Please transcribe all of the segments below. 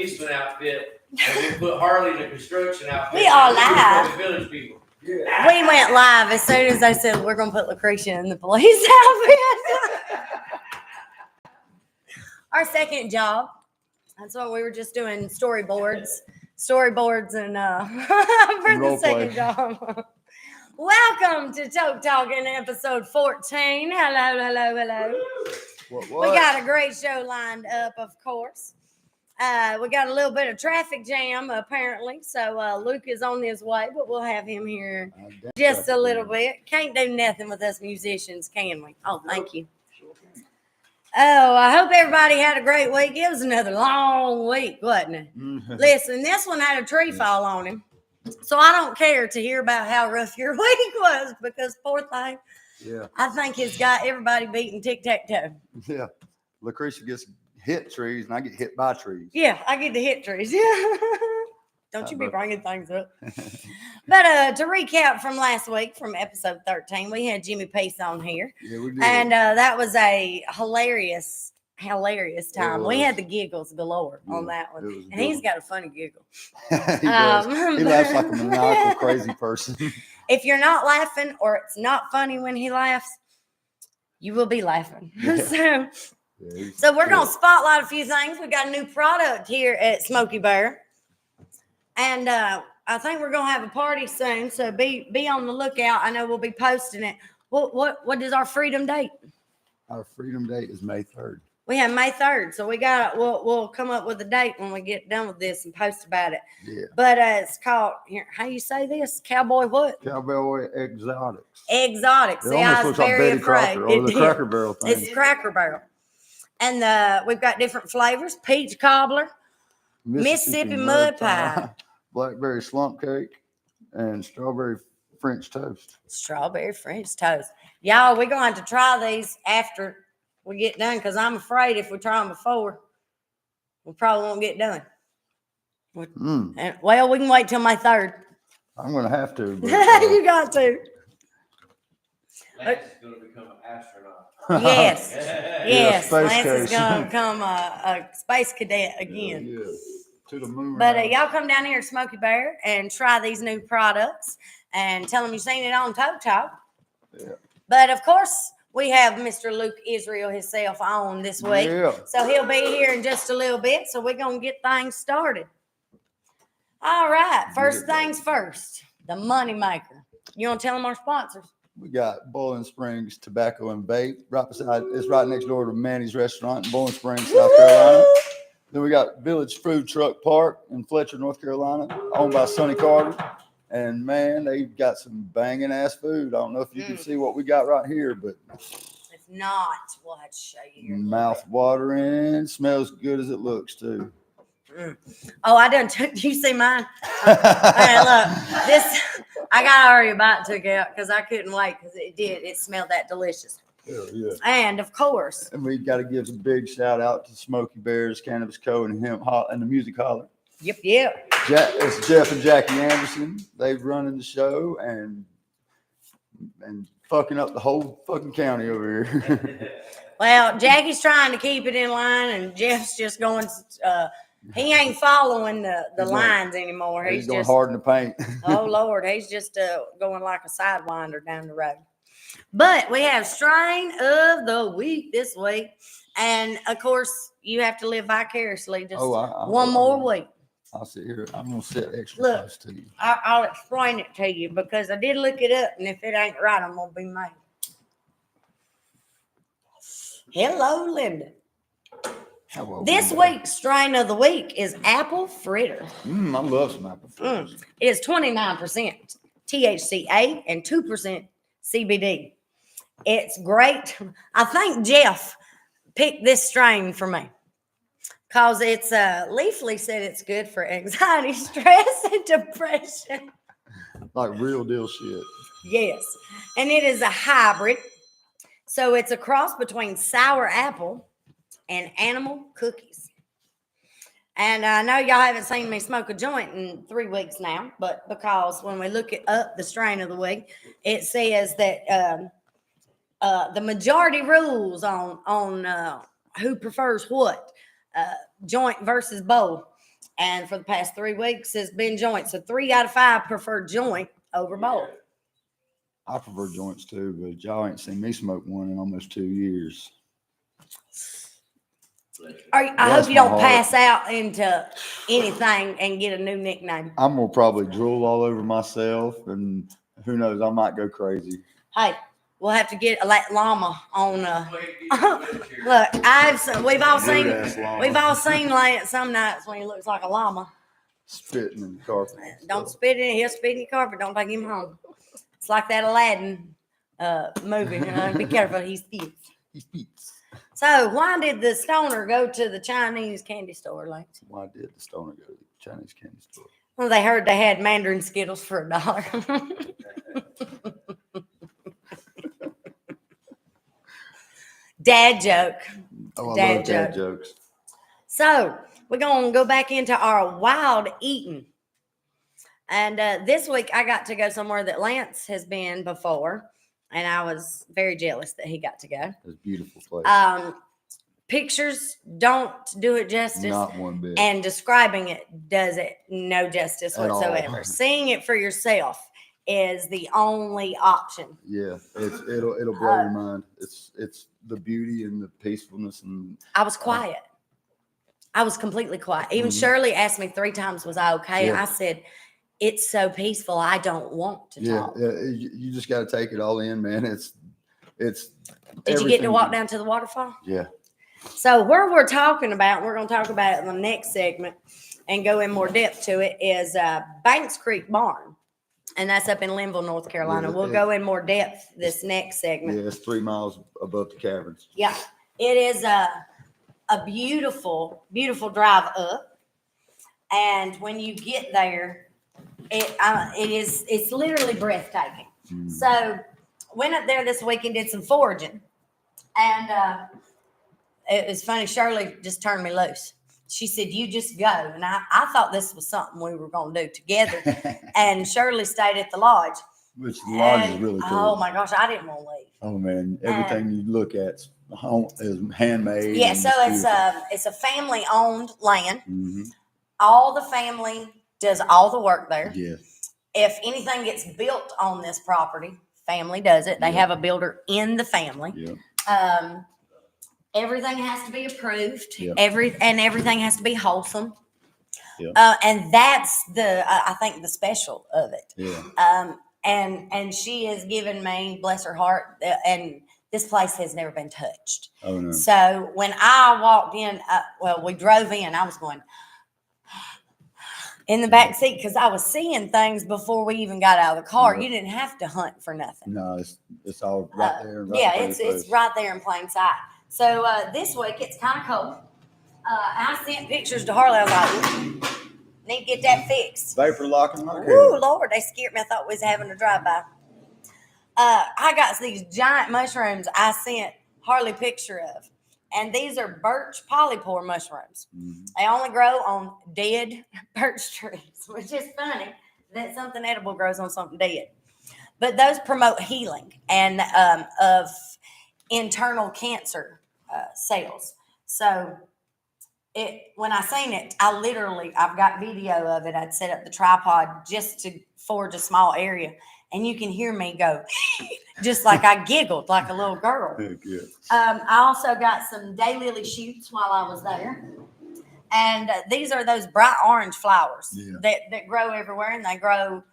policeman outfit, and we put Harley in a construction outfit. We are live. The village people. Yeah. We went live as soon as they said we're going to put Lucretia in the police outfit. Our second job. That's what we were just doing, storyboards and for the second job. Welcome to TokeTalk in episode 14. Hello. What? We got a great show lined up, of course. We got a little bit of traffic jam, apparently. So Luke is on his way, but we'll have him here just a little bit. Can't do nothing with us musicians, can we? Oh, thank you. Oh, I hope everybody had a great week. It was another long week, wasn't it? Listen, this one had a tree fall on him. So I don't care to hear about how rough your week was because poor thing. Yeah. I think it's got everybody beating tic-tac-toe. Yeah. Lucretia gets hit trees and I get hit by trees. Yeah, I get to hit trees. Don't you be bringing things up. But to recap from last week, from episode 13, we had Jimmy Pace on here. Yeah, we did. And that was a hilarious time. We had the giggles galore on that one. And he's got a funny giggle. He does. He laughs like a maniacal crazy person. If you're not laughing or it's not funny when he laughs, you will be laughing. Yeah. So we're going to spotlight a few things. We got a new product here at Smoky Bear. And I think we're going to have a party soon. So be on the lookout. I know we'll be posting it. What is our freedom date? Our freedom date is May 3rd. We have May 3rd. So we'll come up with a date when we get done with this and post about it. Yeah. But it's called, here, how you say this? Cowboy what? Cowboy Exotics. Exotics. See, I was very afraid. Or the Cracker Barrel thing. It's Cracker Barrel. And we've got different flavors. Peach cobbler, Mississippi mud pie, blackberry slump cake, and strawberry French toast. Strawberry French toast. Y'all, we're going to have to try these after we get done because I'm afraid if we try them before, we probably won't get done. And, well, we can wait till May 3rd. I'm going to have to. But, you got to. Lance is going to become an astronaut. Yes. Yes. Lance is going to become a space cadet again. Yeah. To the moon. But y'all come down here to Smoky Bear and try these new products and tell them you've seen it on TokeTalk. Yeah. But of course, we have Mr. Luke Israel himself on this week. Yeah. So he'll be here in just a little bit. So we're going to get things started. All right. First things first, the money maker. You want to tell them our sponsors? We got Bowling Springs Tobacco and Vape. It's right next door to Manny's Restaurant in Bowling Springs, South Carolina. Then we got Village Food Truck Park in Fletcher, North Carolina, owned by Sonny Carter. And, man, they've got some banging-ass food. I don't know if you can see what we got right here, but if not, we'll have to show you. Mouth-watering. Smells good as it looks, too. Oh, I done took. You see mine? Hey, look, this I got already about took out because I couldn't wait because it smelled that delicious. Yeah. And of course, and we got to give a big shout out to Smoky Bears Cannabis Co. and him and the Music Holler. Yep. It's Jeff and Jackie Anderson. They've running the show and fucking up the whole fucking county over here. Well, Jackie's trying to keep it in line, and Jeff's just going. He ain't following the lines anymore. He's going just hard in the paint. Oh, Lord. He's just going like a sidewinder down the road. But we have Strain of the Week this week. And, of course, you have to live vicariously just one more week. I'll sit here. I'm going to sit extra close to you. I'll explain it to you because I did look it up. And if it ain't right, I'm going to be mad. Hello, Linda. This week's strain of the week is apple fritter. I love some apple fritters. It is 29% THCA and 2% CBD. It's great. I think Jeff picked this strain for me because it's Leafly said it's good for anxiety, stress, and depression. Like real deal shit. Yes. And it is a hybrid. So it's a cross between sour apple and animal cookies. And I know y'all haven't seen me smoke a joint in 3 weeks now, but because when we look up the strain of the week, it says that the majority rules on who prefers what, joint versus bowl. And for the past 3 weeks, it's been joint. So 3 out of 5 prefer joint over bowl. I prefer joints too, but y'all ain't seen me smoke one in almost 2 years. I Bless hope you my don't heart. pass out into anything and get a new nickname. I'm gonna probably drool all over myself, and who knows, I might go crazy. Hey, we'll have to get a llama on. Look, we've all seen Lance some nights when he looks like a llama. Spitting in the carpet. Don't spit in it. He'll spit in your carpet. Don't take him home. It's like that Aladdin movie. Be careful. He spits. He spits. So why did the stoner go to the Chinese candy store, Lance? Why did the stoner go to the Chinese candy store? Well, they heard they had Mandarin Skittles for $1. Dad joke. Oh, I Dad love dad joke. jokes. So we're going to go back into our wild eating. And this week I got to go somewhere that Lance has been before. And I was very jealous that he got to go. It's a beautiful place. Pictures don't do it justice. Not one bit. And describing it does it no justice At all. whatsoever. Seeing it for yourself is the only option. Yeah, it'll blow your mind. It's the beauty and the peacefulness, and I was quiet. I was completely quiet. Even Shirley asked me 3 times, was I okay? Yeah. I said, it's so peaceful. I don't want to talk. Yeah, you just got to take it all in, man. It's. Did you get to walk down to the waterfall? Yeah. So where we're talking about, we're going to talk about it in the next segment and go in more depth to it, is Banks Creek Barn. And that's up in Linville, North Carolina. Yeah, We'll go in more depth this next segment. Yeah, it's 3 miles above the caverns. Yeah. It is a beautiful, beautiful drive up. And when you get there, it's literally breathtaking. So went up there this week and did some foraging. And it was funny. Shirley just turned me loose. She said, you just go. And I thought this was something we were going to do together. And Shirley stayed at the lodge. Which the lodge is really cool. Oh, my gosh. I didn't want to leave. Oh, man. Everything you look at is handmade. Yeah, so it's a family-owned land. Mm-hmm. All the family does all the work there. Yeah. If anything gets built on this property, family does it. They have a builder in the family. Yeah. Everything has to be approved. Yep. Everything has to be wholesome. Yep. And that's I think the special of it. Yeah. And she has given me, bless her heart, and this place has never been touched. Oh no. So when I walked in, we drove in. I was going in the back seat because I was seeing things before we even got out of the car. Yep. You didn't have to hunt for nothing. No, it's all right there. Right Yeah, it's right there in plain sight. So this week it's kind of cold. I sent pictures to Harley. I was like, need to get that fixed. Vapor locking. Ooh, Lord, they scared me. I thought we was having a drive-by. I got these giant mushrooms I sent Harley a picture of. And these are birch polypore mushrooms. Mm-hmm. They only grow on dead birch trees, which is funny that something edible grows on something dead. But those promote healing and of internal cancer cells. So when I seen it, I've got video of it. I'd set up the tripod just to forge a small area. And you can hear me go, just like I giggled like a little girl. Yeah. I also got some daylily shoots while I was there. And these are those bright orange flowers that grow everywhere. And they grow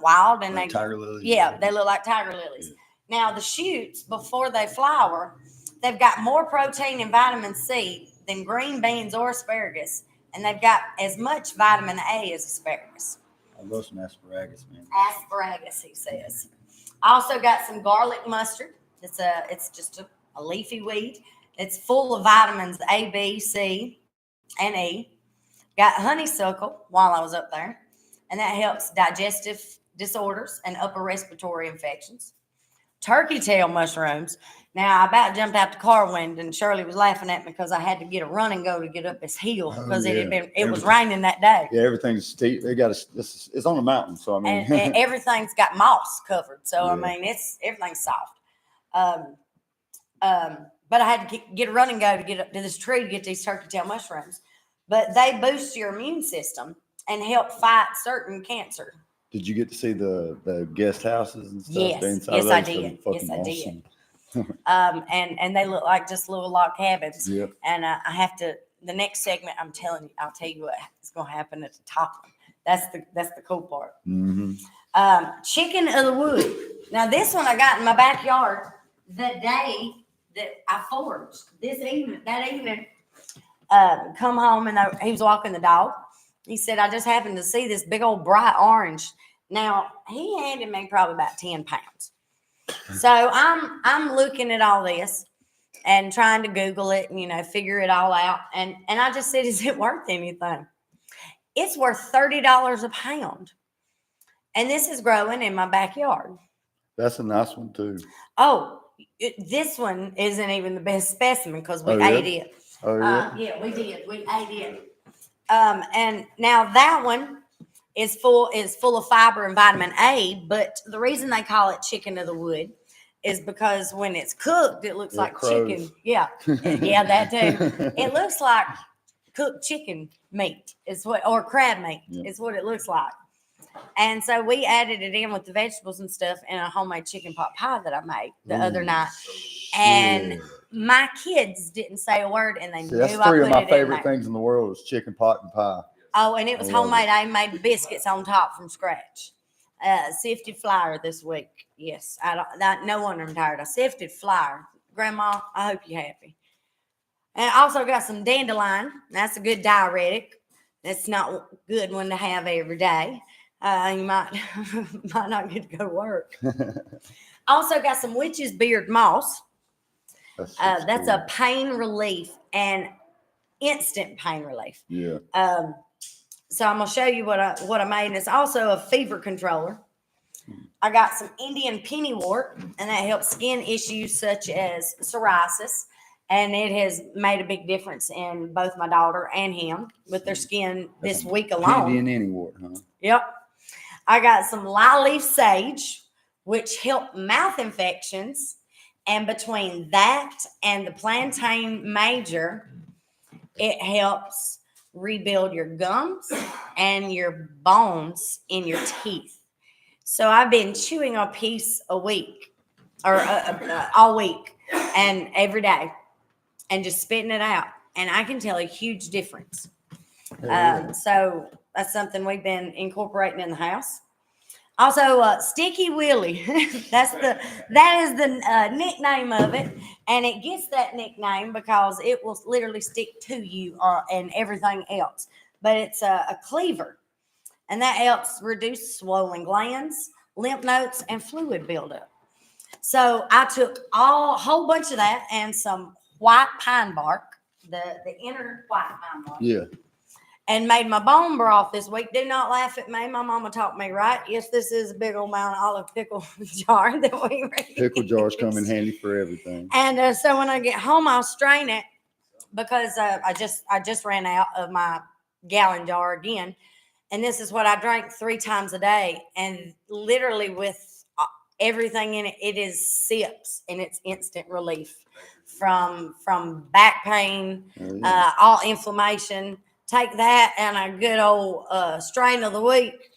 wild. And like tiger lilies. Yeah, they look like tiger lilies. Yeah. Now, the shoots, before they flower, they've got more protein and vitamin C than green beans or asparagus. And they've got as much vitamin A as asparagus. I love some asparagus, man. Asparagus, he says. I also got some garlic mustard. It's just a leafy weed. It's full of vitamins A, B, C, and E. Got honeysuckle while I was up there, and that helps digestive disorders and upper respiratory infections. Turkey tail mushrooms. Now, I about jumped out the car window, and Shirley was laughing at me because I had to get a run and go to get up this hill because it was raining that day. Yeah, everything's steep. It's on a mountain, so I mean, and everything's got moss covered. So I mean, everything's soft. But I had to get a run and go to get up to this tree to get these turkey tail mushrooms. but they boost your immune system and help fight certain cancer. Did you get to see the guest houses and stuff? Yes, inside yes, of I those? did. Fucking Yes, I did. awesome. And they look like just little log cabins. Yep. And I have to. The next segment, I'll tell you what is going to happen at the top. That's the cool part. Mm-hmm. Chicken of the wood. Now this one I got in my backyard the day that I foraged. That evening, come home and he was walking the dog. He said, I just happened to see this big old bright orange. Now he handed me probably about 10 pounds. So I'm looking at all this and trying to Google it and, figure it all out. And I just said, is it worth anything? It's worth $30 a pound. And this is growing in my backyard. That's a nice one too. Oh, this one isn't even the best specimen because we ate it. Oh yeah. Yeah, we did. We ate it. And now that one is full of fiber and vitamin A. But the reason they call it chicken of the wood is because when it's cooked, it looks like crows. chicken. Yeah, yeah, that too. It looks like cooked chicken meat. Or crab meat. Yeah. Is what it looks like. And so we added it in with the vegetables and stuff in a homemade chicken pot pie that I made the other night. And my kids didn't say a word, and they knew that's I three put of my it in favorite there. things in the world is chicken pot and pie. Oh, and it was I love homemade. I made biscuits on top from scratch. Sifted flour this week. Yes, no wonder I'm tired. I sifted flour. Grandma, I hope you're happy. And I also got some dandelion. That's a good diuretic. That's not a good one to have every day. You might not get to go to work. Also got some witch's beard moss. That's cool. a pain relief and instant pain relief. Yeah. So I'm gonna show you what I made. And it's also a fever controller. I got some Indian pennywort, and that helps skin issues such as psoriasis. And it has made a big difference in both my daughter and him with their skin this week alone. Indian wort, huh? Yep. I got some lye leaf sage, which help mouth infections. And between that and the plantain major, it helps rebuild your gums and your bones in your teeth. So I've been chewing a piece a week or all week and every day and just spitting it out. And I can tell a huge difference. So that's something we've been incorporating in the house. Also, Sticky Willie. that is the nickname of it, and it gets that nickname because it will literally stick to you and everything else. But it's a cleaver, and that helps reduce swollen glands, lymph nodes, and fluid buildup. So I took a whole bunch of that and some white pine bark, the inner white pine bark. Yeah. And made my bone broth this week. Do not laugh at me. My mama taught me, right? Yes, this is a big old Mount Olive pickle jar that we read. Pickle jars come in handy for everything. And so when I get home, I'll strain it because I just ran out of my gallon jar again. And this is what I drank 3 times a day. And literally with everything in it, it is sips and it's instant relief from back pain, all inflammation. Take that and a good old strain of the week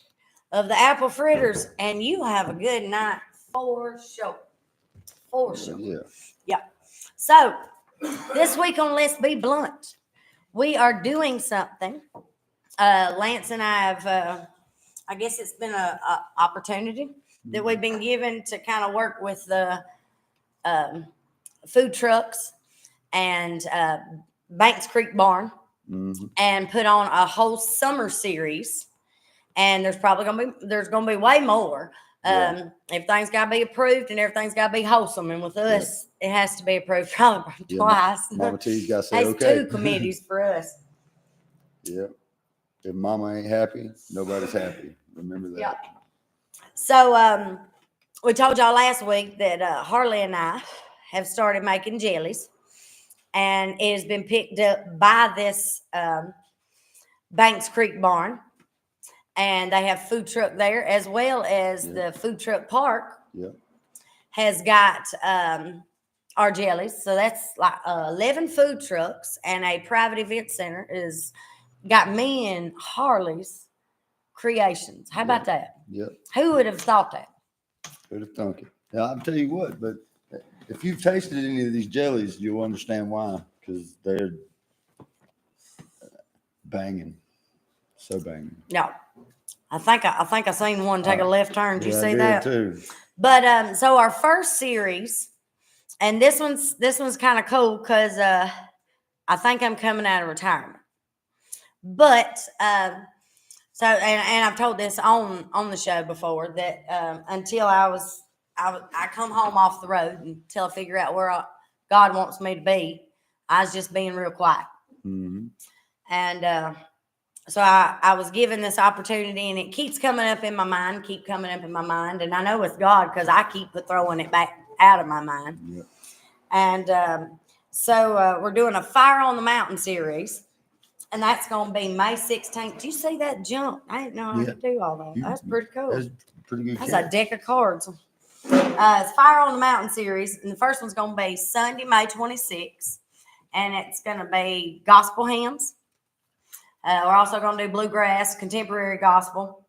of the apple fritters, and you have a good night for sure. For sure. Yeah. Yeah. So this week on Let's Be Blunt, we are doing something. Lance and I have, I guess it's been a opportunity that we've been given to kind of work with the food trucks and Banks Creek Barn. Mm-hmm. And put on a whole summer series, and there's gonna be way more. Everything's gotta be approved and everything's gotta be wholesome. And with us, it has to be approved probably twice. Mama T's gotta say That's okay. 2 committees for us. Yeah. If Mama ain't happy, nobody's happy. Remember that. Yeah. So we told y'all last week that Harley and I have started making jellies. And it has been picked up by this Banks Creek Barn. And they have food truck there as well as the food truck park has got our jellies. So that's like 11 food trucks and a private event center is got me and Harley's creations. How about that? Yep. Who would have thought that? Who'd have thunk it? Yeah, I'll tell you what, but if you've tasted any of these jellies, you'll understand why, because they're banging. So banging. No. I think I seen one take a left turn. Did you see I did that? too. But so our first series, and this one's kind of cool because I think I'm coming out of retirement. But so and I've told this on the show before that until I come home off the road until I figure out where God wants me to be, I was just being real quiet. Mm-hmm. And so I was given this opportunity, and it keeps coming up in my mind, and I know it's God because I keep throwing it back out of my mind. Yep. And so we're doing a Fire on the Mountain series, and that's going to be May 16th. Did you see that jump? I didn't know I could do all that. That's pretty cool. That's pretty good. That's a deck of cards. It's Fire on the Mountain series, and the first one's going to be Sunday, May 26th, and it's going to be gospel hymns. We're also going to do bluegrass, contemporary gospel.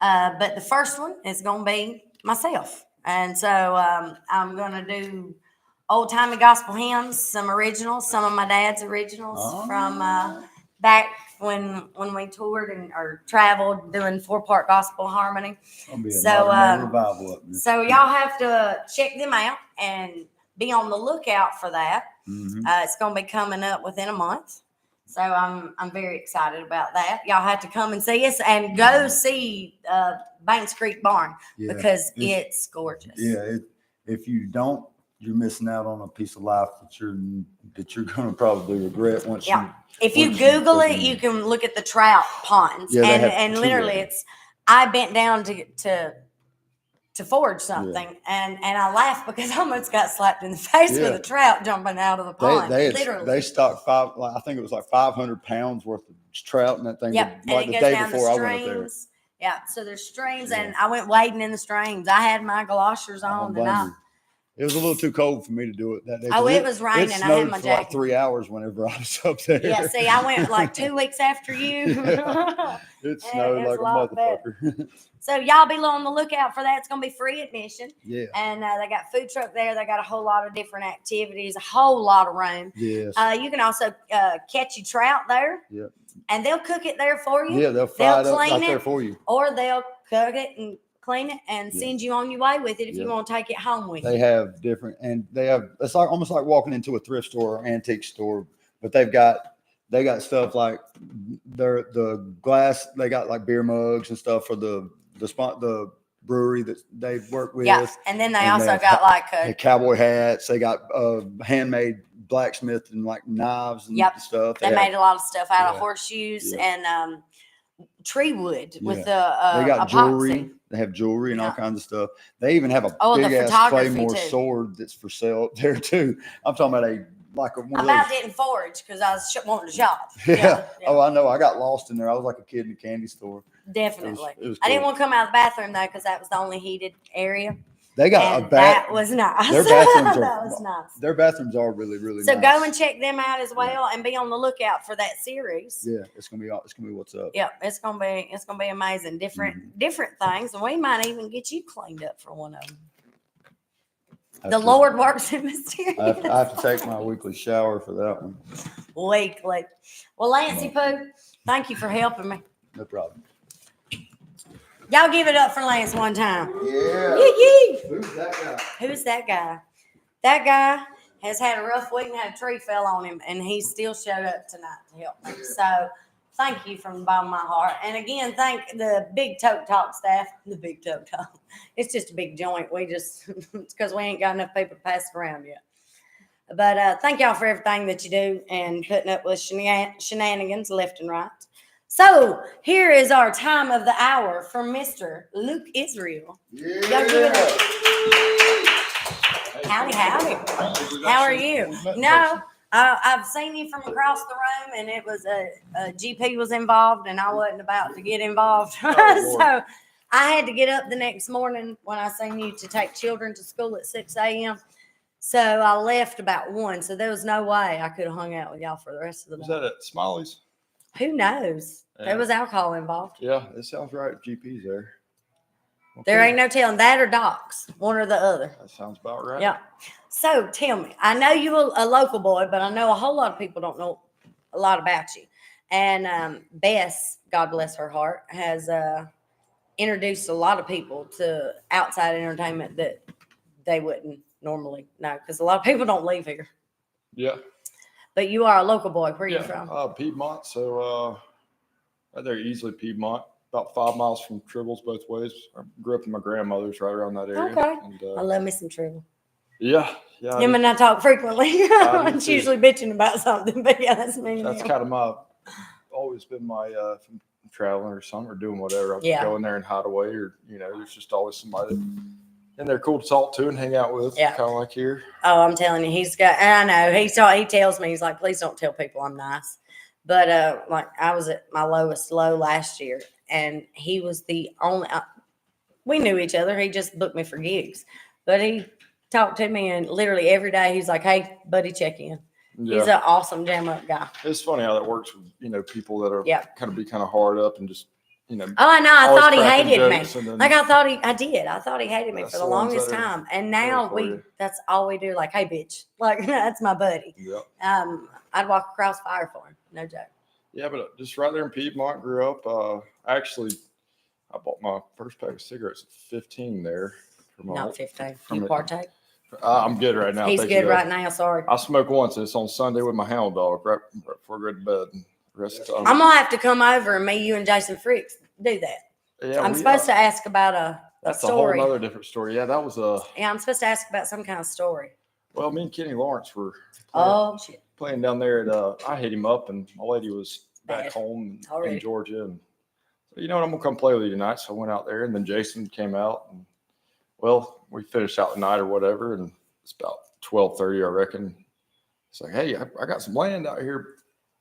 But the first one is going to be myself. And so I'm going to do old-timey gospel hymns, some originals, some of my dad's originals from back when we toured or traveled doing 4-part gospel harmony. So y'all have to check them out and be on the lookout for that. Mm-hmm. It's going to be coming up within a month. So I'm very excited about that. Y'all have to come and see us and go see Banks Creek Barn because it's gorgeous. Yeah, if you don't, you're missing out on a piece of life that you're going to probably regret once you. If you Google it, you can look at the trout ponds, and literally I bent down to forge something, and I laughed because I almost got slapped in the face with a trout jumping out of the pond. They stocked I think it was like 500 pounds worth of trout in that thing. Yep, like and the it goes day down before the I went there. streams. Yeah, so there's streams, and I went wading in the streams. I had my galoshes on, and it was a little too cold for me to do it that day. Oh, it was raining. It I had snowed my for jacket. like 3 hours whenever I was up there. Yeah, see, I went like 2 weeks after you. It snowed like a motherfucker. So y'all be on the lookout for that. It's going to be free admission. Yeah. And they got food truck there. They got a whole lot of different activities, a whole lot of room. Yes. You can also catch your trout there. Yep. And they'll cook it there for you. Yeah, they'll fry it up right there for you. Or they'll cook it and clean it and send you on your way with it if you want to take it home with you. They have different, and it's like almost like walking into a thrift store or antique store, but they got stuff like the glass. They got like beer mugs and stuff for the brewery that they work with. Yeah, and then they also got like cowboy hats. They got handmade blacksmith and like knives and stuff. They made a lot of stuff out of horseshoes and tree wood with the they got epoxy. jewelry. They have jewelry and all kinds of stuff. They even have a big ass Claymore sword that's for sale there too. I'm talking about I about didn't forage because I was wanting to shop. Yeah. Oh, I know. I got lost in there. I was like a kid in a candy store. Definitely. It was I didn't want to come out of the bathroom though because that was the only heated area. They got a that was nice. Their bathrooms that was nice. Their bathrooms are really, really nice. So go and check them out as well, and be on the lookout for that series. Yeah, it's gonna be what's up. Yeah, it's gonna be amazing. Different things, and we might even get you cleaned up for one of them. The Lord works in mysterious. I have to take my weekly shower for that one. Weekly. Well, Lancey Pooh, thank you for helping me. No problem. Y'all give it up for Lance one time. Yeah. Yee. Who's that guy? Who's that guy? That guy has had a rough week and had a tree fell on him, and he still showed up tonight to help me. So thank you from the bottom of my heart. And again, thank the big TokeTalk staff. The big TokeTalk. It's just a big joint. It's because we ain't got enough people to pass it around yet. But thank y'all for everything that you do and putting up with shenanigans left and right. So here is our time of the hour from Mr. Luke Israel. Yeah. Y'all give it up. Howdy. How are you? No, I've seen you from across the room, and it was a GP was involved, and I wasn't about to get involved. So I had to get up the next morning when I seen you to take children to school at 6 a.m. So I left about 1. So there was no way I could have hung out with y'all for the rest of the day. Was that at Smiley's? Who knows? Yeah. There was alcohol involved. Yeah, it sounds right. GP's there. There Okay. ain't no telling that or docs, one or the other. That sounds about right. Yeah. So tell me, I know you a local boy, but I know a whole lot of people don't know a lot about you. And Bess, God bless her heart, has introduced a lot of people to outside entertainment that they wouldn't normally know because a lot of people don't live here. Yeah. But you are a local boy. Where are you Yeah. from? Piedmont. So right there, easily Piedmont. About 5 miles from Tribbles both ways. I grew up with my grandmother's right around that area. Okay. And, I love me some Tribble. Yeah. Yeah. Him and I talk frequently. I do It's too. usually bitching about something, but yeah, that's me. And That's him. kind of always been my, from traveling or something or doing whatever. I'll Yeah. go in there and hide away or, there's just always somebody and they're cool to talk to and hang out with. Yeah. Kind of like here. Oh, I'm telling you, he's got. And I know he tells me, he's like, please don't tell people I'm nice. But like I was at my lowest low last year, and he was the only. We knew each other. He just booked me for gigs, but he talked to me, and literally every day he's like, "Hey, buddy, check in." Yeah. He's an awesome jam up guy. It's funny how that works with, people that are Yeah. kind of hard up and just, Oh, I know. I always thought he cracking hated me. jokes and then- Like I did. I thought he hated me That's for the the ones longest that are time. And now for you. that's all we do. Like, hey, bitch. Like, that's my buddy. Yeah. I'd walk across fire for him. No joke. Yeah, but just right there in Piedmont, grew up. Actually, I bought my first pack of cigarettes at 15 there. For my Not 15. from You it. partake? I'm good right now. He's thank you, good God. right now. Sorry. I smoke once. And it's on Sunday with my hound dog right before I go to bed. And the rest of the time, I'm going to have to come over and meet you and Jason Freaks do that. yeah, I'm supposed to ask about a That's story. a whole other different story. Yeah, that was a. Yeah, I'm supposed to ask about some kind of story. Well, me and Kenny Lawrence were Oh, shit. playing down there at. I hit him up, and my lady was back Bad. home Already. in Georgia, and so, you know what, I'm gonna come play with you tonight. So I went out there, and then Jason came out, and well, we finished out the night or whatever, and it's about 12:30, I reckon. It's like, hey, I got some land out here,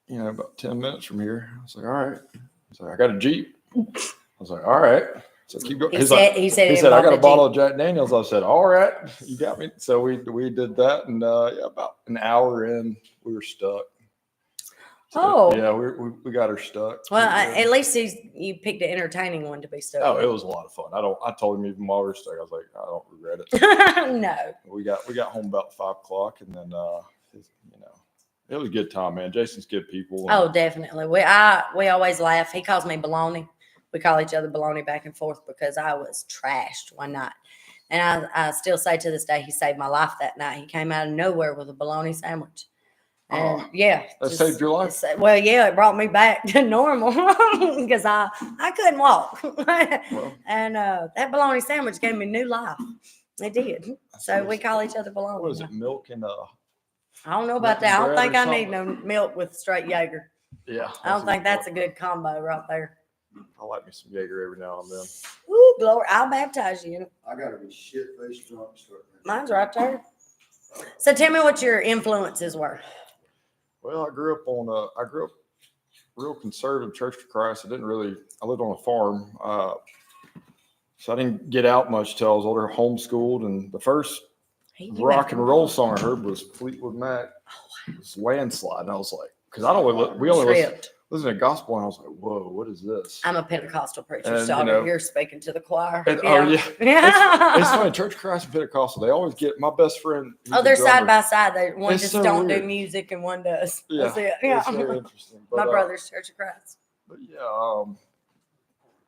about 10 minutes from here. I was like, all right. He's like, I got a Jeep. I was like, all right. So keep going. He said he said, I got a bottle of Jack Daniels. I said, all right, you got me. So we did that, and about an hour in, we were stuck. So, Oh. yeah, we got her stuck. Well, at least you picked an entertaining one to be stuck. Oh, it was a lot of fun. I told him even while we were stuck, I was like, I don't regret it. No. We got home about 5 o'clock, and then it was a good time, man. Jason's good people. Oh, definitely. We always laugh. He calls me baloney. We call each other baloney back and forth because I was trashed one night. And I still say to this day, he saved my life that night. He came out of nowhere with a bologna sandwich. And that saved your life? Well, yeah, it brought me back to normal because I couldn't walk. Well, And that bologna sandwich gave me new life. It did. So we call each other baloney. what is it? Milk and I don't know about that. I don't bread think or I need no milk with straight Jaeger. yeah. I don't think that's a good combo right there. I like me some Jaeger every now and then. Ooh, glory. I'll baptize you. I gotta be shit faced drunk. Mine's right there. So tell me what your influences were. Well, I grew up real conservative Church of Christ. I lived on a farm. So I didn't get out much till I was older, homeschooled. And the first rock and roll song I heard was Fleetwood Mac. It was Landslide. And I was like, because we only listen to gospel, and I was like, whoa, what is this? I'm a Pentecostal preacher's And, daughter. You're speaking to the choir. And, Yeah. Oh, yeah. It's funny, Church of Christ and Pentecostal, they always get my best friend. Oh, they're side by side. One It's just so don't do weird. music and one does. Yeah, That's it. it's Yeah. very interesting. But, My brother's Church of Christ. But yeah,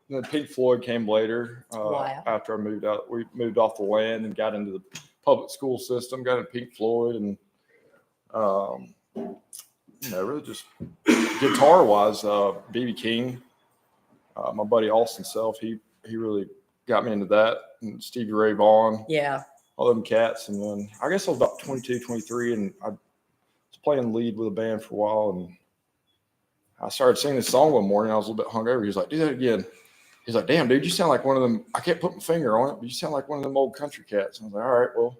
then Pink Floyd came later. Wow. After I moved out, we moved off the land and got into the public school system. Got into Pink Floyd, and really just guitar wise, BB King. My buddy Austin Self, he really got me into that, and Stevie Ray Vaughan. Yeah. All them cats. And then I guess I was about 22, 23, and I was playing lead with a band for a while, and I started singing this song one morning. I was a little bit hungover. He was like, do that again. He's like, damn, dude, you sound like one of them. I can't put my finger on it, but you sound like one of them old country cats. And I was like, all right, well.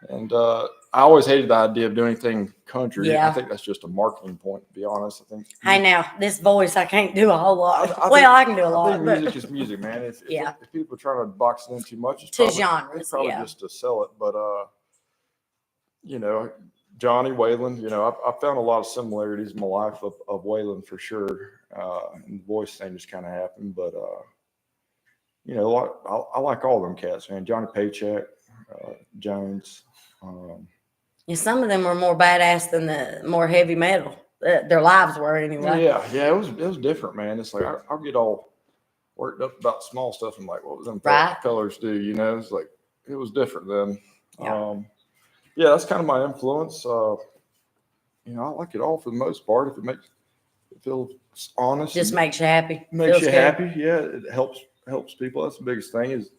And I always hated the idea of doing anything country. Yeah. I think that's just a marketing point, to be honest. I think. Hey, now, this voice, I can't do a whole lot. I can do a I lot. think But music is music, man. If people are trying to box it in too much, it's to probably, genres, it's probably yeah. just to sell it. But, Johnny Wayland, I found a lot of similarities in my life of Wayland for sure. And the voice thing just kind of happened, but I like all them cats, man. Johnny Paycheck, Jones. Yeah, some of them were more badass than the more heavy metal. Their lives were anyway. Yeah, it was different, man. It's like I'll get all worked up about small stuff and like, what was them Right. fellers do? It's like it was different then. Yeah. That's kind of my influence. I like it all for the most part. If it makes it feel honest, Just makes you happy. makes Feels you good. happy. Yeah, it helps people. That's the biggest thing. Is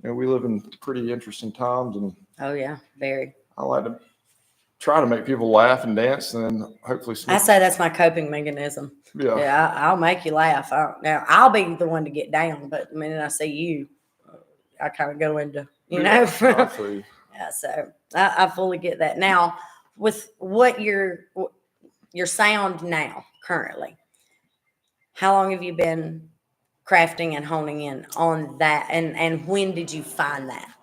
we live in pretty interesting times, and Oh yeah, very. I like to try to make people laugh and dance, and then hopefully. I say that's my coping mechanism. Yeah. Yeah, I'll make you laugh. Now I'll be the one to get down, but the minute I see you, I kind of go into I feel you. Yeah, so I fully get that. Now, with what your sound now currently, how long have you been crafting and honing in on that, and when did you find that?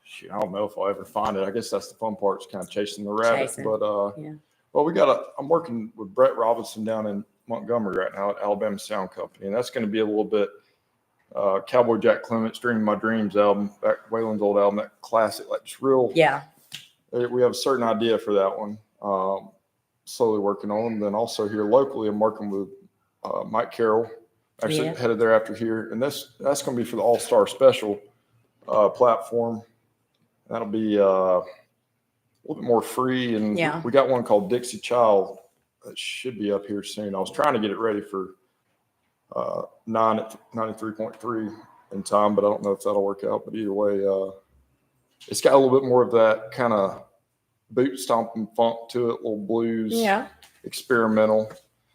Shoot, I don't know if I'll ever find it. I guess that's the fun part, is kind of chasing the rabbit. Chasing. But Yeah. well, I'm working with Brett Robinson down in Montgomery right now at Alabama Sound Company, and that's going to be a little bit Cowboy Jack Clement's Dream of My Dreams album, back Waylon's old album, that classic, like just real. Yeah. We have a certain idea for that one. Slowly working on them. Then also here locally, I'm working with Mike Carroll, actually headed there after here, and that's going to be for the All-Star Special platform. That'll be a little bit more free, and we got one called Dixie Child that should be up here soon. I was trying to get it ready for 9 at 93.3 in time, but I don't know if that'll work out. But either way, it's got a little bit more of that kind of boot stomping funk to it, little blues, experimental.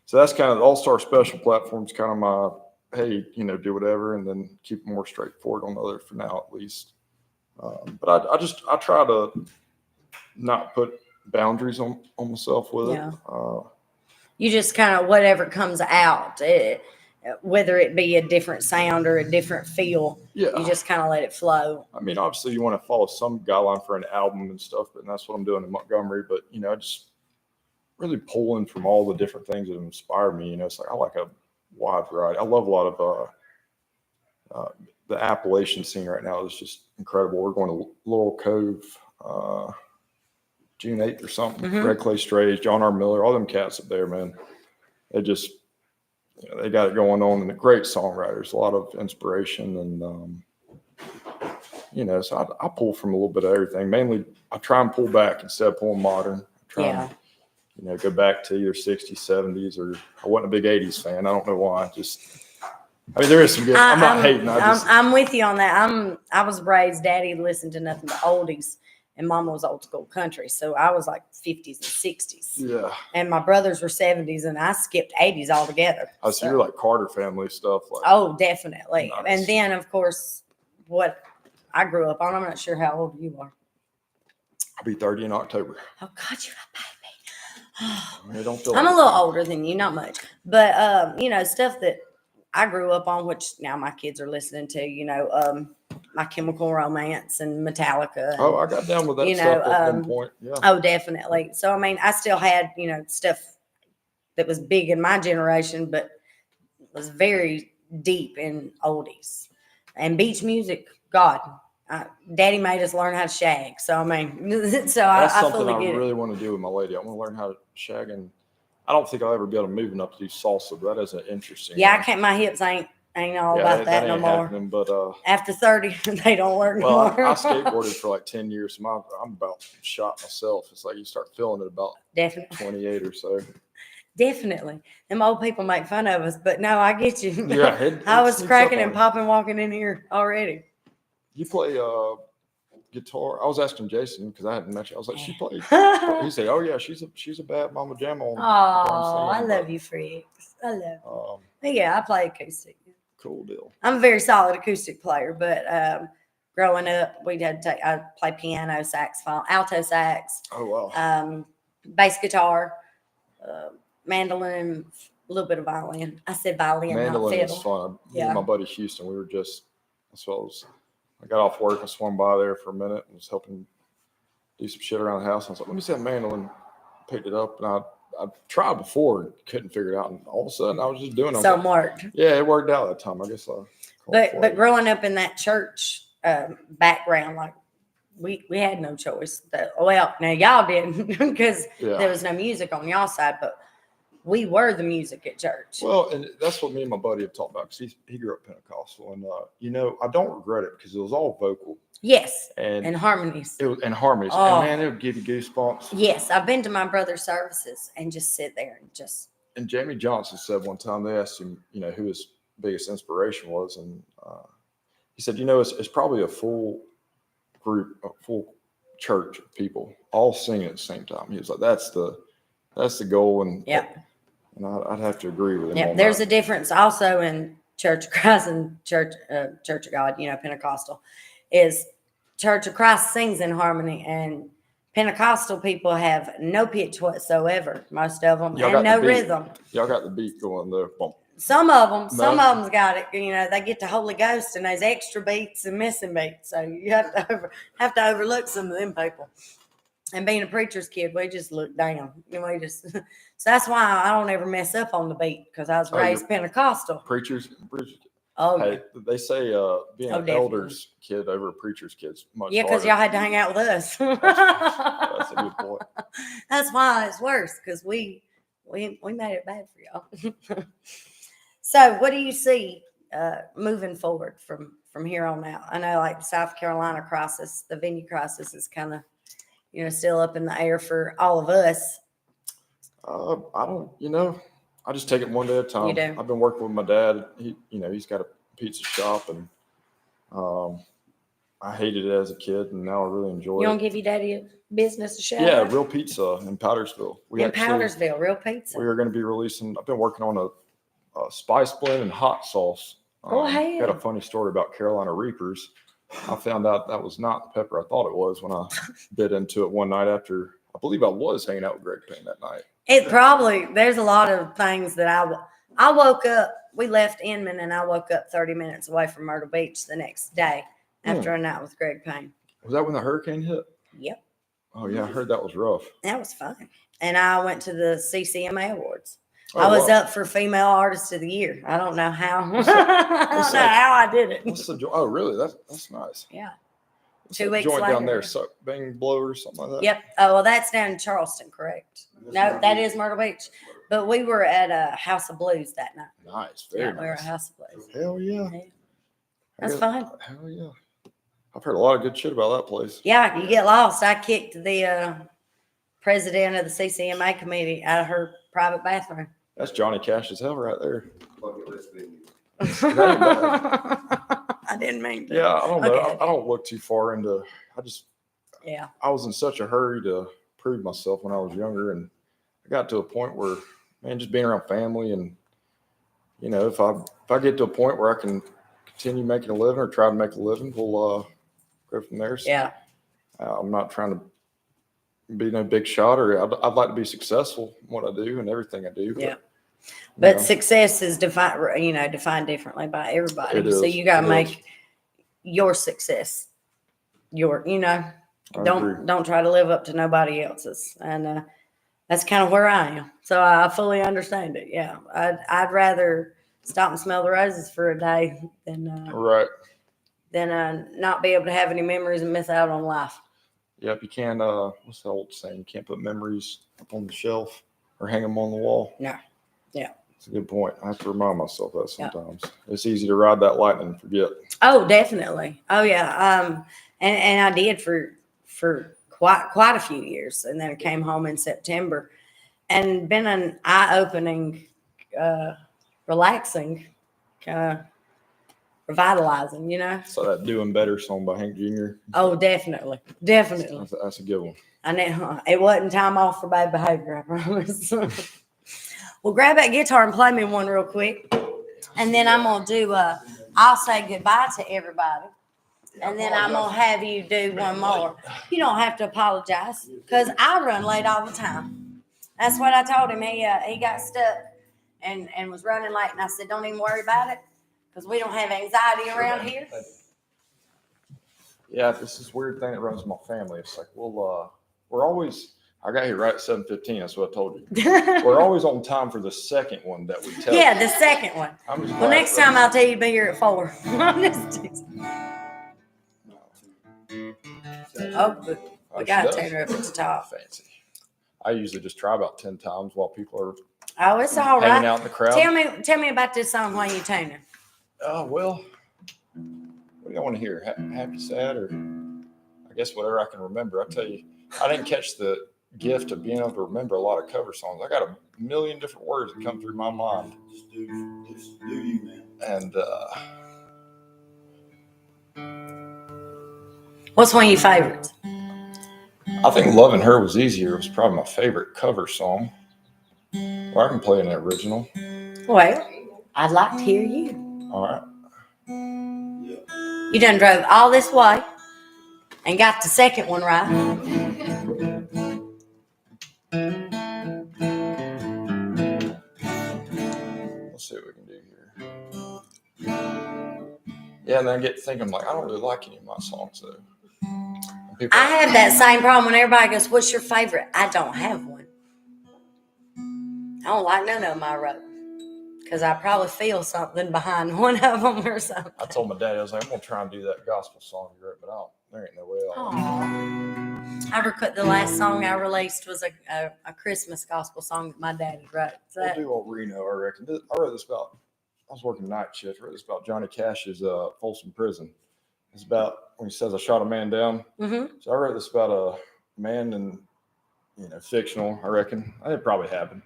So that's kind of the All-Star Special platform's kind of my, hey, do whatever, and then keep it more straightforward on the other for now at least. But I try to not put boundaries on myself with it. You just kind of whatever comes out, whether it be a different sound or a different feel, you just kind of let it flow. I mean, obviously you want to follow some guideline for an album and stuff, but that's what I'm doing in Montgomery. But I just really pulling from all the different things that inspire me. It's like I like a wide variety. I love a lot of the Appalachian scene right now is just incredible. We're going to Laurel Cove June 8th or something. Red Clay Strays, John R. Miller, all them cats up there, man. They just they got it going on, and they're great songwriters, a lot of inspiration, and so I pull from a little bit of everything. Mainly, I try and pull back instead of pulling modern. I try and, go back to either 60s, 70s, or I wasn't a big 80s fan. I don't know why. There is some good. I'm not hating. I'm with you on that. I was raised, Daddy listened to nothing but oldies, and Mama was old school country. So I was like 50s and 60s. Yeah. And my brothers were 70s, and I skipped 80s altogether. Oh, so you're like Carter family stuff. Oh, definitely. Nice. And then, of course, what I grew up on, I'm not sure how old you are. I'll be 30 in October. Oh, God, you're a baby. Don't feel I'm a little older than you, not much. But, stuff that I grew up on, which now my kids are listening to, My Chemical Romance and Metallica. And, I got down with that stuff at one point. Yeah. Oh, definitely. So, I still had, stuff that was big in my generation, but was very deep in oldies. And beach music, God, Daddy made us learn how to shag. So, that's I something I get really want to do with my lady. I want to learn how to shag, and I don't think I'll ever be able to move enough to do salsa, but that is an interesting. Yeah, I can't. My hips ain't all about that no more. But after 30, they don't work no more. I skateboarded for like 10 years. So I'm about shot myself. It's like you start feeling it about definitely 28 or so. Definitely. Them old people make fun of us, but no, I get you. Yeah, I was cracking and popping walking in here already. You play guitar? I was asking Jason because I hadn't met you. I was like, she played. He said, "Oh yeah, she's a bad mama jamma." Oh, I love you, freaks. I love you. But yeah, I play acoustic. Cool deal. I'm a very solid acoustic player, but growing up, I play piano, saxophone, alto sax. Oh wow. Bass guitar, mandolin, a little bit of violin. I said violin, mandolin not is fiddle. fun. Me and my buddy Houston, we were just. I got off work and swung by there for a minute and was helping do some shit around the house. I was like, let me see that mandolin. Picked it up, and I tried before and couldn't figure it out. And all of a sudden, I was just doing it. Something worked. Yeah, it worked out that time. I guess But growing up in that church background, like we had no choice. Well, now y'all didn't because there was no music on y'all side, but we were the music at church. Well, and that's what me and my buddy have talked about because he grew up Pentecostal, and I don't regret it because it was all vocal. Yes, and harmonies. It was and harmonies, Oh. and man, it would give you goosebumps. Yes, I've been to my brother's services and just sit there and just. And Jamie Johnson said one time they asked him, who his biggest inspiration was, and he said, it's probably a full group, a full church of people all singing at the same time. He was like, that's the goal, and and I'd have to agree with him. Yeah, there's a difference also in Church of Christ and Church of God. Pentecostal is Church of Christ sings in harmony, and Pentecostal people have no pitch whatsoever. Most of them, and no rhythm. Y'all got the beat going there. Boom. Some of them's got it. They get the Holy Ghost, and there's extra beats and missing beats. So you have to overlook some of them people. And being a preacher's kid, we just look down. So that's why I don't ever mess up on the beat because I was raised Pentecostal. Preachers. Oh, hey, they say being an elder's kid over a preacher's kid's much harder. Because y'all had to hang out with us. That's a good point. That's why it's worse because we made it bad for y'all. So, what do you see moving forward from here on out? I know, like the South Carolina crisis, the venue crisis is kind of still up in the air for all of us. I don't, I just take it one day at a time. You do. I've been working with my dad. He's got a pizza shop, and I hated it as a kid, and now I really enjoy it. You want to give your daddy a business to shout out? Yeah, Real Pizza in Powdersville. Powdersville, Real Pizza. We are going to be releasing. I've been working on a spice blend and hot sauce. Hey. Got a funny story about Carolina Reapers. I found out that was not the pepper I thought it was when I bit into it one night after. I believe I was hanging out with Greg Payne that night. There's a lot of things that I woke up, we left Inman and I woke up 30 minutes away from Myrtle Beach the next day after a night with Greg Payne. Was that when the hurricane hit? Yep. Oh yeah, I heard that was rough. That was fun. And I went to the CCMA Awards. I was up for Female Artist of the Year. I don't know how. I don't know how I did it. Oh, really? That's nice. Yeah. What's 2 weeks joint later. down there, Suck Bang Blow or something like that? Yep. Oh, well, that's down in Charleston, correct? No, that is Myrtle Beach. But we were at a House of Blues that night. Nice. Very nice. We were at House of Blues. Hell yeah. That's fun. Hell yeah. I've heard a lot of good shit about that place. Yeah, you get lost. I kicked the president of the CCMA committee out of her private bathroom. That's Johnny Cash as hell right there. I didn't mean to. Yeah, I don't know. Okay. I don't look too far into. I was in such a hurry to prove myself when I was younger, and I got to a point where, man, just being around family, and if I get to a point where I can continue making a living or try to make a living, we'll go from there. So, yeah. I'm not trying to be no big shot, or I'd like to be successful in what I do and everything I do. But success is defined differently by everybody. So you got to make your success don't try to live up to nobody else's. And that's kind of where I am. So I fully understand it. Yeah. I'd rather stop and smell the roses for a day than not be able to have any memories and miss out on life. Yep. You can't, what's the old saying? You can't put memories up on the shelf or hang them on the wall. No. Yeah. It's a good point. I have to remind myself that sometimes. It's easy to ride that lightning and forget. Oh, definitely. Oh, yeah. And I did for quite a few years, and then I came home in September, and been an eye-opening, relaxing, kind of revitalizing. So that "Doing Better" song by Hank Jr. Oh, definitely. That's a good one. I know it wasn't time off for bad behavior. I promise. Well, grab that guitar and play me one real quick. And then I'm going to do, I'll say goodbye to everybody. And then I'm going to have you do one more. You don't have to apologize because I run late all the time. That's what I told him. He got stuck and was running late. And I said, don't even worry about it because we don't have anxiety around here. Yeah, this is a weird thing that runs in my family. It's like, well, we're always. I got here right at 7:15. That's what I told you. We're always on time for the second one that we tell you. Yeah, the second one. Well, next time I'll tell you to be here at 4. I'm just teasing. Oh, we got a tuner up at the top. Fancy. I usually just try about 10 times while people are Oh, it's all hanging right. out in the crowd. Tell me about this song while you tuner. Well, what do you want to hear? Happy, sad, or I guess whatever I can remember. I tell you, I didn't catch the gift of being able to remember a lot of cover songs. I got a million different words that come through my mind. Just do you, man. And What's one of your favorites? I think Loving Her Was Easier was probably my favorite cover song. Or I can play an original. Well, I'd like to hear you. All right. You done drove all this way and got the second one right. Let's see what we can do here. Yeah, and then I get thinking, like, I don't really like any of my songs, though. I have that same problem when everybody goes, what's your favorite? I don't have one. I don't like none of them I wrote. Because I probably feel something behind one of them or something. I told my dad, I was like, I'm going to try and do that gospel song you wrote, but there ain't no way The last song I released was a Christmas gospel song that my dad had wrote. So We'll do old Reno, I reckon. I wrote this about, I was working night shift. I wrote this about Johnny Cash's Folsom Prison. It's about when he says, I shot a man down. Mm-hmm. So I wrote this about a man and, fictional, I reckon. It probably happened.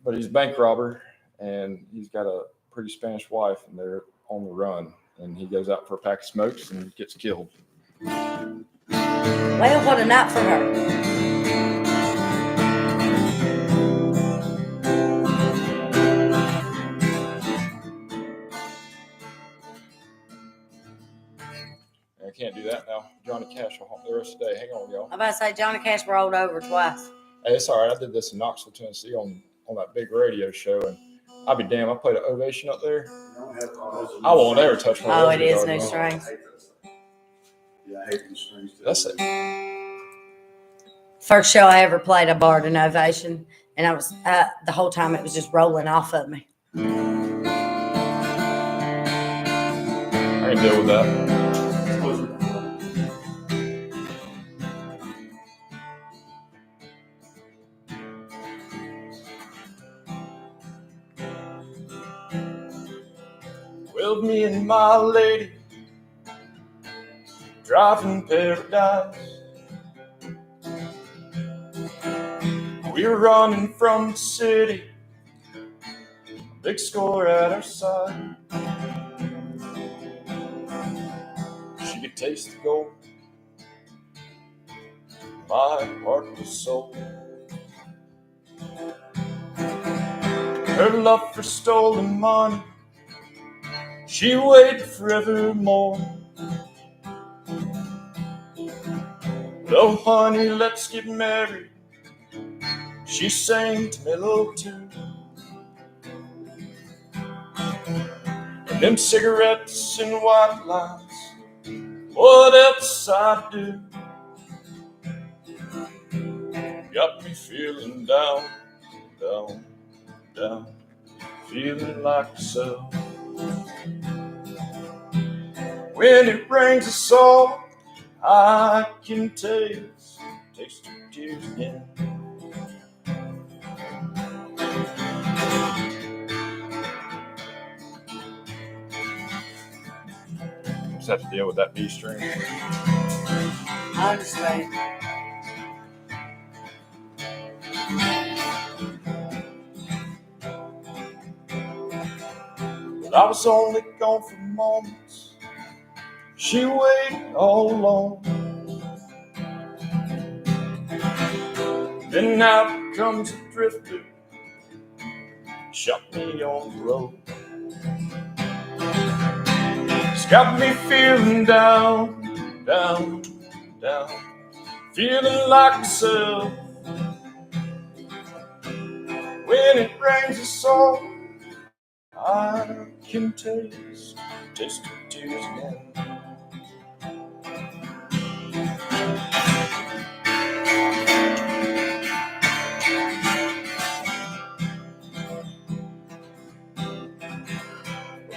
But he's a bank robber, and he's got a pretty Spanish wife, and they're on the run. And he goes out for a pack of smokes and gets killed. Well, what a night for her. I can't do that now. Johnny Cash will haunt the rest of the day. Hang on, y'all. I'm about to say Johnny Cash rolled over twice. Hey, it's all right. I did this in Knoxville, Tennessee on that big radio show, and I'll be damned. I played an ovation up there. I won't ever touch one of those. Oh, it is new strings. Yeah, I hate these strings too. That's it. First show I ever played, I borrowed an ovation, and I was the whole time it was just rolling off of me. I can deal with that. Well, me and my lady driving paradise. We're running from the city, big score at our side. She could taste the gold, my heart was sold. Her love for stolen money, she waited forevermore. Oh, honey, let's get married, she sang to me low too. And them cigarettes and white lines, what else I do? Got me feeling down, down, down, feeling like myself. When it rains a salt, I can taste your tears again. Just have to deal with that B string. I understand. But I was only gone for moments. She waited all alone. Then out comes a drifter, shot me on the road. It's got me feeling down, down, down, feeling like myself. When it rains a salt, I can taste your tears again.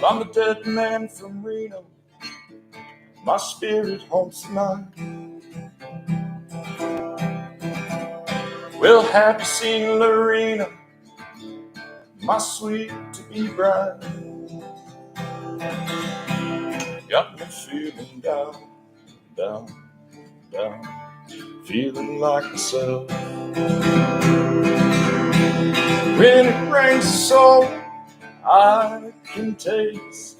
I'm the dead man from Reno. My spirit haunts the night. Well, have you seen Lorena, my sweet to be bride? Got me feeling down, down, down, feeling like myself. When it rains so I can taste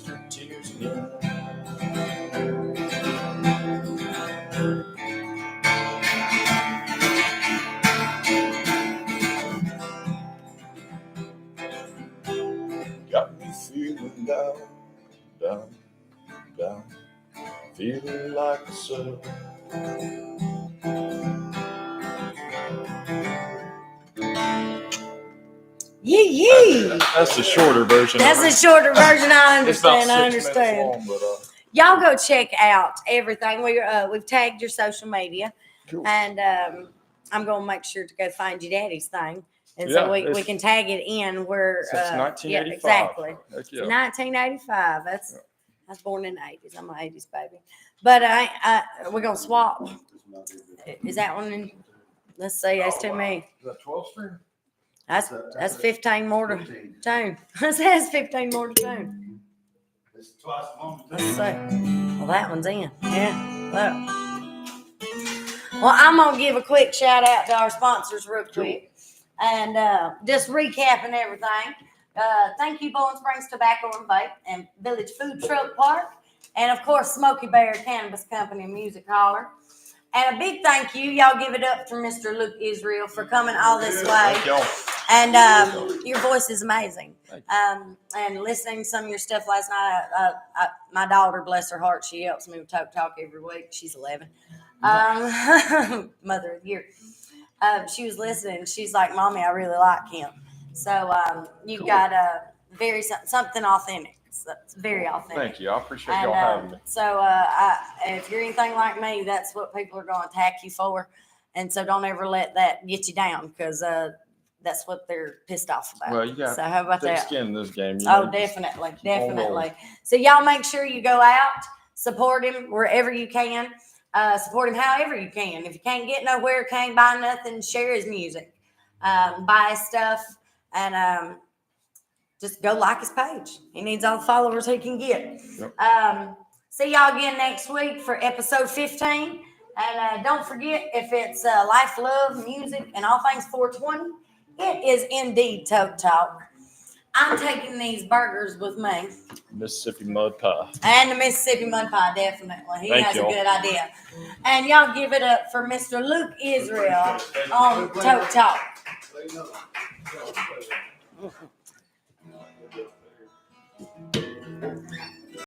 your tears again. Got me feeling down, down, down, feeling like myself. Yee. That's the shorter version. That's a shorter version. I It's about understand. 6 I minutes understand. long, but Y'all go check out everything. We've tagged your social media, cool. and I'm gonna make sure to go find your daddy's thing, and Yeah, so we it's- can tag it in where Since 1985. Yeah, exactly. Heck yeah. 1985. I was born in the 80s. I'm an 80s baby. But we're gonna swap. Is that one in? Let's see. That's too many. Is that 12 string? That's 15 more to tune. That's 15 more to tune. It's twice as long. Let's see. Well, that one's in. Yeah. Well, I'm gonna give a quick shout out to our sponsors real quick, and just recapping everything. Thank you, Bowling Springs Tobacco and Vape, and Village Food Truck Park, and of course, Smoky Bear Cannabis Company and Music Holler. And a big thank you, y'all give it up for Mr. Luke Israel for coming all this way. Thank y'all. And your voice is amazing. And listening to some of your stuff last night, my daughter, bless her heart, she helps me with TokeTalk every week. She's 11. Mother of the year. She was listening. She's like, Mommy, I really like him. So you've got something authentic. It's very authentic. Thank you. I appreciate y'all having me. So if you're anything like me, that's what people are going to attack you for. And so don't ever let that get you down, because that's what they're pissed off about. Well, you got so how about thick that? skin in this game. Oh, definitely. So y'all make sure you go out, support him wherever you can, support him however you can. If you can't get nowhere, can't buy nothing, share his music, buy his stuff, and just go like his page. He needs all the followers he can get. Yep. See y'all again next week for episode 15. And don't forget, if it's life, love, music, and all things 420, it is indeed Toke Talk. I'm taking these burgers with me. Mississippi mud pie. And the Mississippi mud pie, definitely. He Thank has y'all. a good idea. And y'all give it up for Mr. Luke Israel on Toke Talk.